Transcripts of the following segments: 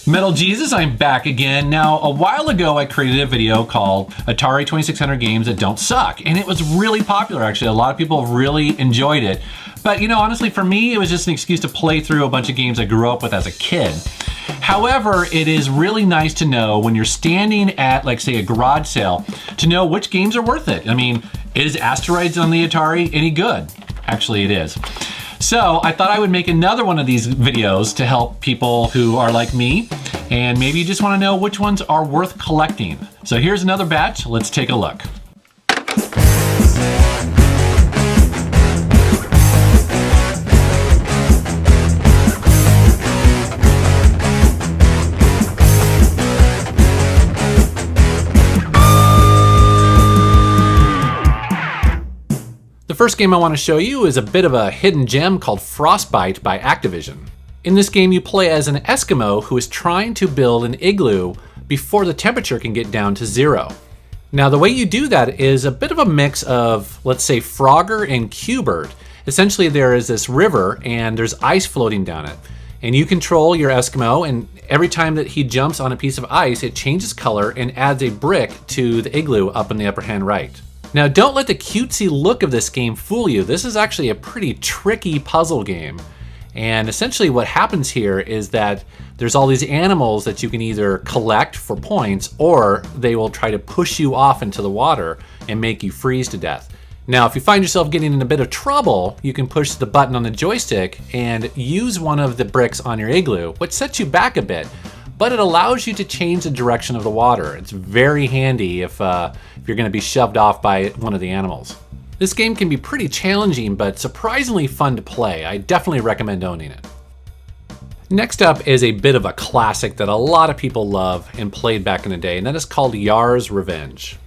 Metal Jesus, I'm back again. Now, a while ago, I created a video called Atari 2600 Games That Don't Suck, and it was really popular, actually. A lot of people really enjoyed it. But, you know, honestly, for me, it was just an excuse to play through a bunch of games I grew up with as a kid. However, it is really nice to know when you're standing at, like, say, a garage sale, to know which games are worth it. I mean, is Asteroids on the Atari any good? Actually, it is. So I thought I would make another one of these videos to help people who are like me, and maybe you just want to know which ones are worth collecting. So here's another batch. Let's take a look. The first game I want to show you is a bit of a hidden gem called Frostbite by Activision. In this game, you play as an Eskimo who is trying to build an igloo before the temperature can get down to 0. Now, the way you do that is a bit of a mix of, let's say, Frogger and Q*bert. Essentially, there is this river and there's ice floating down it. And you control your Eskimo, and every time that he jumps on a piece of ice, it changes color and adds a brick to the igloo up in the upper hand right. Now, don't let the cutesy look of this game fool you. This is actually a pretty tricky puzzle game. And essentially what happens here is that there's all these animals that you can either collect for points, or they will try to push you off into the water and make you freeze to death. Now, if you find yourself getting in a bit of trouble, you can push the button on the joystick and use one of the bricks on your igloo, which sets you back a bit, but it allows you to change the direction of the water. It's very handy if you're going to be shoved off by one of the animals. This game can be pretty challenging, but surprisingly fun to play. I definitely recommend owning it. Next up is a bit of a classic that a lot of people love and played back in the day, and that is called Yars Revenge.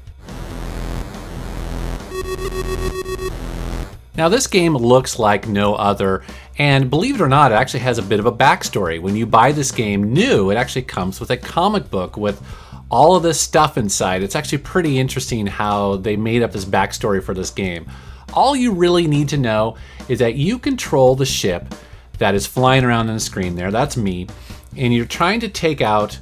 Now, this game looks like no other, and believe it or not, it actually has a bit of a backstory. When you buy this game new, it actually comes with a comic book with all of this stuff inside. It's actually pretty interesting how they made up this backstory for this game. All you really need to know is that you control the ship that is flying around on the screen there. That's me. And you're trying to take out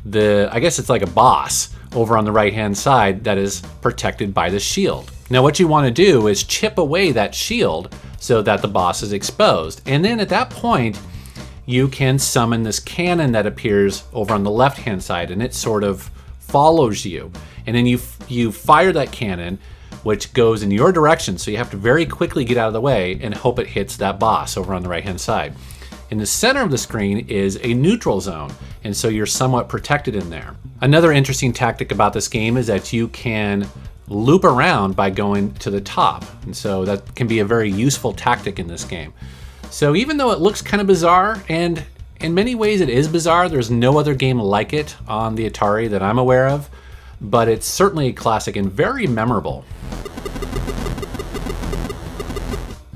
I guess it's like a boss over on the right-hand side that is protected by the shield. Now, what you want to do is chip away that shield so that the boss is exposed. And then at that point, you can summon this cannon that appears over on the left-hand side, and it sort of follows you. And then you fire that cannon, which goes in your direction, so you have to very quickly get out of the way and hope it hits that boss over on the right-hand side. In the center of the screen is a neutral zone, and so you're somewhat protected in there. Another interesting tactic about this game is that you can loop around by going to the top, and so that can be a very useful tactic in this game. So even though it looks kind of bizarre, and in many ways it is bizarre, there's no other game like it on the Atari that I'm aware of, but it's certainly a classic and very memorable.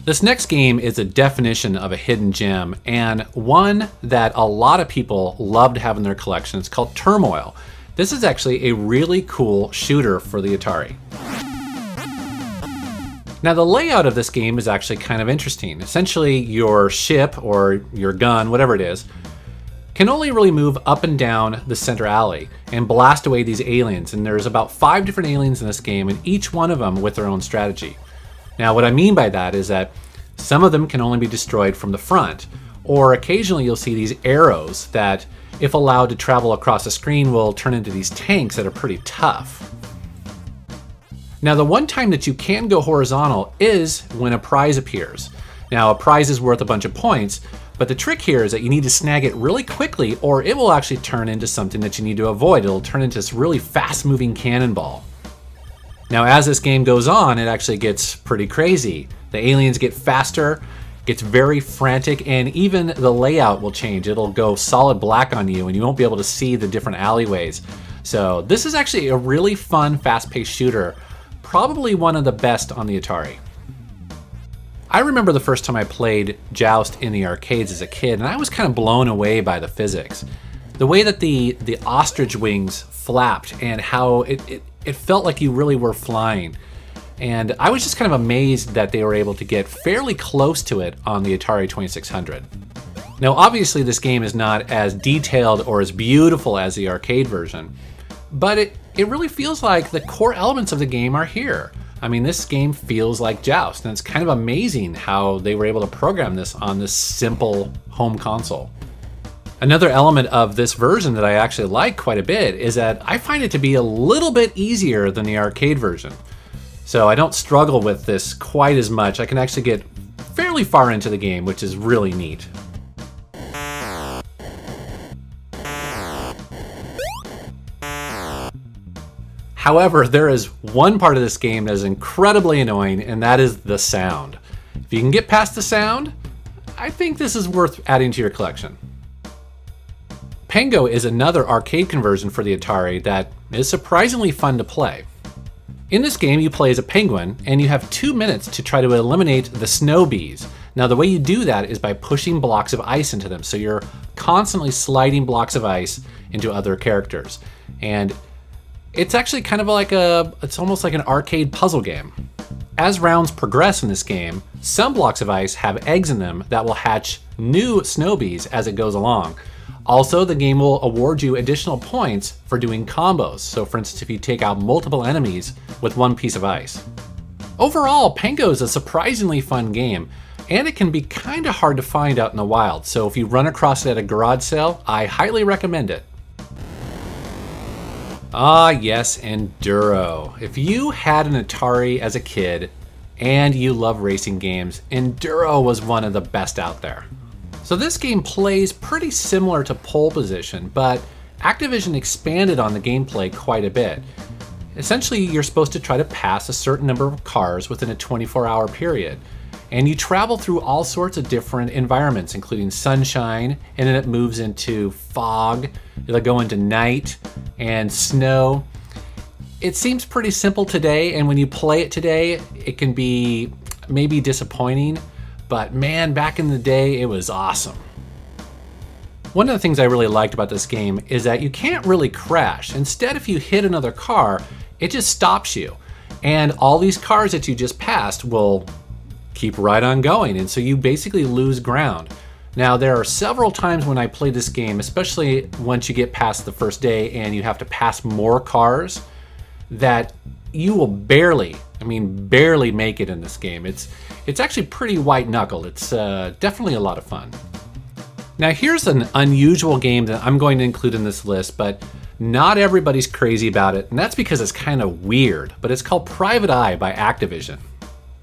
This next game is a definition of a hidden gem, and one that a lot of people love to have in their collection. It's called Turmoil. This is actually a really cool shooter for the Atari. Now, the layout of this game is actually kind of interesting. Essentially, your ship or your gun, whatever it is, can only really move up and down the center alley and blast away these aliens. And there's about 5 different aliens in this game, and each one of them with their own strategy. Now, what I mean by that is that some of them can only be destroyed from the front, or occasionally you'll see these arrows that, if allowed to travel across the screen, will turn into these tanks that are pretty tough. Now, the one time that you can go horizontal is when a prize appears. Now, a prize is worth a bunch of points, but the trick here is that you need to snag it really quickly, or it will actually turn into something that you need to avoid. It'll turn into this really fast-moving cannonball. Now, as this game goes on, it actually gets pretty crazy. The aliens get faster, gets very frantic, and even the layout will change. It'll go solid black on you, and you won't be able to see the different alleyways. So this is actually a really fun, fast-paced shooter. Probably one of the best on the Atari. I remember the first time I played Joust in the arcades as a kid, and I was kind of blown away by the physics. The way that the ostrich wings flapped and how it felt like you really were flying. And I was just kind of amazed that they were able to get fairly close to it on the Atari 2600. Now obviously this game is not as detailed or as beautiful as the arcade version, but it really feels like the core elements of the game are here. I mean, this game feels like Joust, and it's kind of amazing how they were able to program this on this simple home console. Another element of this version that I actually like quite a bit is that I find it to be a little bit easier than the arcade version. So I don't struggle with this quite as much. I can actually get fairly far into the game, which is really neat. However, there is one part of this game that is incredibly annoying, and that is the sound. If you can get past the sound, I think this is worth adding to your collection. Pengo is another arcade conversion for the Atari that is surprisingly fun to play. In this game, you play as a penguin, and you have 2 minutes to try to eliminate the snow bees. Now, the way you do that is by pushing blocks of ice into them, so you're constantly sliding blocks of ice into other characters. And it's actually kind of like it's almost like an arcade puzzle game. As rounds progress in this game, some blocks of ice have eggs in them that will hatch new snow bees as it goes along. Also, the game will award you additional points for doing combos. So for instance, if you take out multiple enemies with one piece of ice. Overall, Pengo is a surprisingly fun game, and it can be kind of hard to find out in the wild. So if you run across it at a garage sale, I highly recommend it. Ah yes, and Duro. If you had an Atari as a kid and you love racing games, Enduro was one of the best out there. So this game plays pretty similar to Pole Position, but Activision expanded on the gameplay quite a bit. Essentially, you're supposed to try to pass a certain number of cars within a 24-hour period. And you travel through all sorts of different environments, including sunshine, and then it moves into fog, it'll go into night, and snow. It seems pretty simple today, and when you play it today, it can be maybe disappointing, but man, back in the day, it was awesome. One of the things I really liked about this game is that you can't really crash. Instead, if you hit another car, it just stops you. And all these cars that you just passed will keep right on going, and so you basically lose ground. Now, there are several times when I play this game, especially once you get past the first day and you have to pass more cars, that you will barely make it in this game. It's actually pretty white knuckled. It's definitely a lot of fun. Now, here's an unusual game that I'm going to include in this list, but not everybody's crazy about it, and that's because it's kind of weird, but it's called Private Eye by Activision.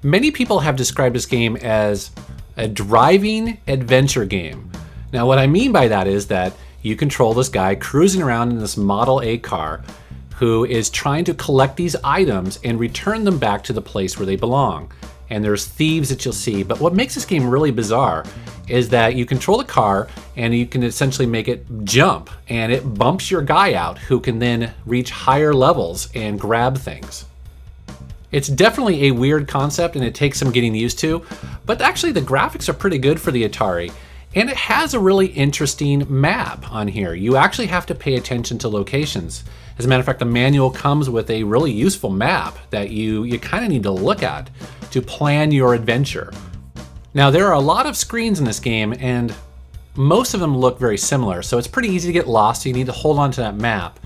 Many people have described this game as a driving adventure game. Now, what I mean by that is that you control this guy cruising around in this Model A car who is trying to collect these items and return them back to the place where they belong. And there's thieves that you'll see, but what makes this game really bizarre is that you control the car and you can essentially make it jump, and it bumps your guy out who can then reach higher levels and grab things. It's definitely a weird concept and it takes some getting used to, but actually the graphics are pretty good for the Atari, and it has a really interesting map on here. You actually have to pay attention to locations. As a matter of fact, the manual comes with a really useful map that you kind of need to look at to plan your adventure. Now, there are a lot of screens in this game, and most of them look very similar, so it's pretty easy to get lost, so you need to hold on to that map.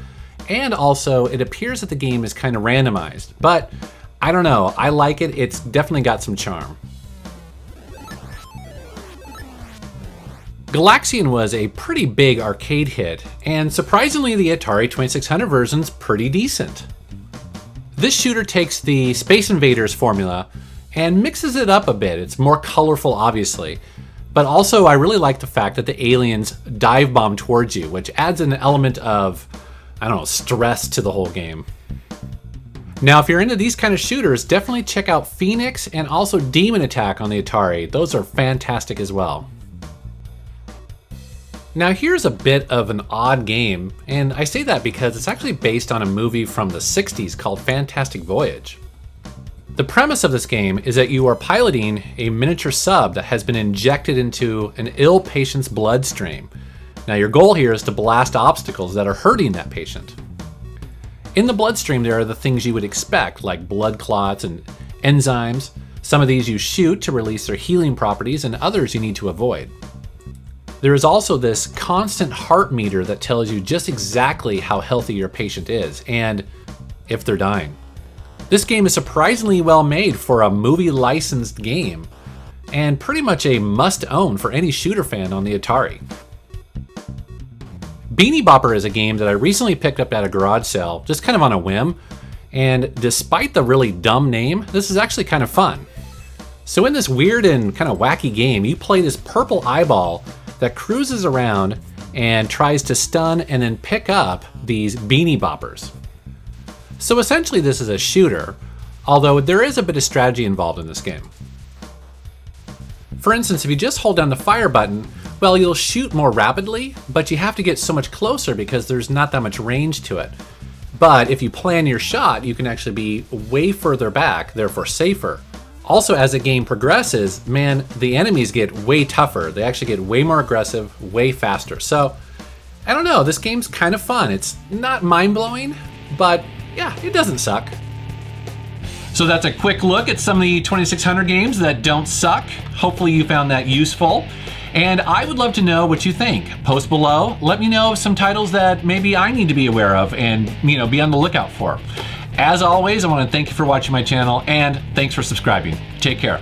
And also, it appears that the game is kind of randomized, but I don't know, I like it. It's definitely got some charm. Galaxian was a pretty big arcade hit, and surprisingly the Atari 2600 version's pretty decent. This shooter takes the Space Invaders formula and mixes it up a bit. It's more colorful, obviously, but also I really like the fact that the aliens dive bomb towards you, which adds an element of, I don't know, stress to the whole game. Now, if you're into these kind of shooters, definitely check out Phoenix and also Demon Attack on the Atari. Those are fantastic as well. Now, here's a bit of an odd game, and I say that because it's actually based on a movie from the 60s called Fantastic Voyage. The premise of this game is that you are piloting a miniature sub that has been injected into an ill patient's bloodstream. Now, your goal here is to blast obstacles that are hurting that patient. In the bloodstream, there are the things you would expect, like blood clots and enzymes. Some of these you shoot to release their healing properties, and others you need to avoid. There is also this constant heart meter that tells you just exactly how healthy your patient is and if they're dying. This game is surprisingly well made for a movie licensed game, and pretty much a must own for any shooter fan on the Atari. Beanie Bopper is a game that I recently picked up at a garage sale, just kind of on a whim, and despite the really dumb name, this is actually kind of fun. So in this weird and kind of wacky game, you play this purple eyeball that cruises around and tries to stun and then pick up these Beanie Boppers. So essentially this is a shooter, although there is a bit of strategy involved in this game. For instance, if you just hold down the fire button, well, you'll shoot more rapidly, but you have to get so much closer because there's not that much range to it. But if you plan your shot, you can actually be way further back, therefore safer. Also, as the game progresses, man, the enemies get way tougher. They actually get way more aggressive, way faster. So, I don't know, this game's kind of fun. It's not mind-blowing, but yeah, it doesn't suck. So that's a quick look at some of the 2600 games that don't suck. Hopefully you found that useful. And I would love to know what you think. Post below, let me know some titles that maybe I need to be aware of and, be on the lookout for. As always, I want to thank you for watching my channel and thanks for subscribing. Take care.